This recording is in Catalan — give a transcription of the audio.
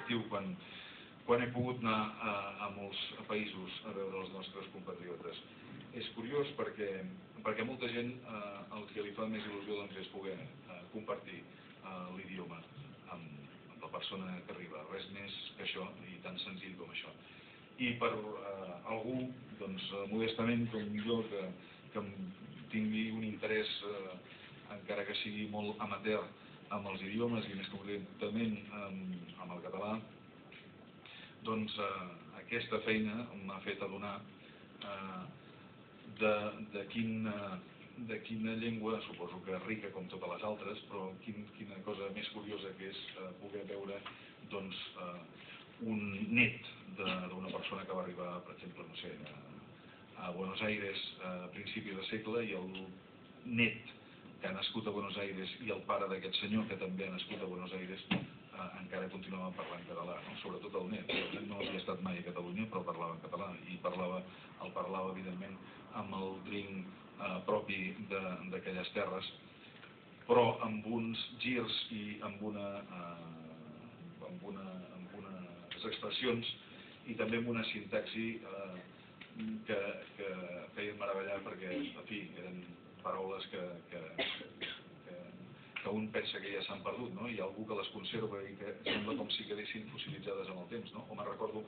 satisfactiu quan he pogut anar a molts països a veure els nostres compatriotes. És curiós perquè molta gent el que li fa més il·lusió és poder compartir l'idioma amb la persona que arriba. Res més que això i tan senzill com això. I per algú, modestament com jo, que tingui un interès, encara que sigui molt amateur, amb els idiomes i més concretament amb el català, doncs aquesta feina m'ha fet adonar de quina llengua, suposo que rica com totes les altres, però quina cosa més curiosa que és poder veure un net d'una persona que va arribar, per exemple, no sé, a Buenos Aires a principis de segle, i el net que ha nascut a Buenos Aires i el pare d'aquest senyor que també ha nascut a Buenos Aires encara continuaven parlant català, sobretot el net. El net no havia estat mai a Catalunya, però parlava en català, i el parlava evidentment amb el dring propi d'aquelles terres, però amb uns girs i amb unes expressions i també amb una sintaxi que feien meravellar, perquè, en fi, eren paraules que un pensa que ja s'han perdut, i hi ha algú que les conserva i que sembla com si quedessin fossilitzades en el temps. O me'n recordo